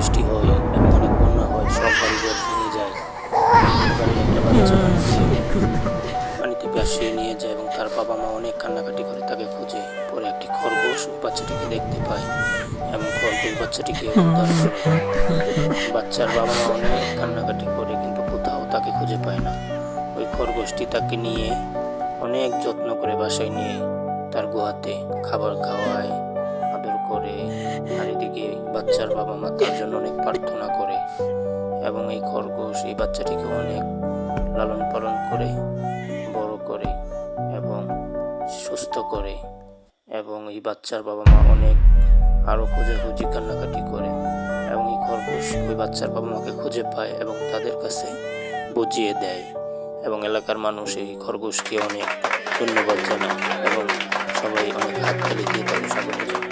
বৃষ্টি হয় এবং অনেক বন্যা হয়, সব বাড়িঘর ভেঙে যায়। বাড়ির একটা বাচ্চা পানিতে ভাসিয়ে নিয়ে যায় এবং তার বাবা মা অনেক কান্নাকাটি করে তাকে খুঁজে। পরে একটি খরগোশ ওই বাচ্চাটিকে দেখতে পায় এবং খরগোশ বাচ্চাটিকে উদ্ধার করে। বাচ্চার বাবা মা অনেক কান্নাকাটি করে কিন্তু কোথাও তাকে খুঁজে পায় না। ওই খরগোশটি তাকে নিয়ে অনেক যত্ন করে বাসায় নিয়ে তার গুহাতে খাবার খাওয়ায়, আদর করে। আর এদিকে বাচ্চার বাবা মা তার জন্য অনেক প্রার্থনা করে এবং এই খরগোশ এই বাচ্চাটিকে অনেক লালন পালন করে, বড় করে এবং সুস্থ করে। এবং এই বাচ্চার বাবা মা অনেক আরও খোঁজাখুঁজি কান্নাকাটি করে এবং এই খরগোশ ওই বাচ্চার বাবা মাকে খুঁজে পায় এবং তাদের কাছে বুঝিয়ে দেয়। এবং এলাকার মানুষ এই খরগোশকে অনেক ধন্যবাদ জানায় এবং সবাই অনেক হাততালি দিয়ে তাকে স্বাগত জানায়।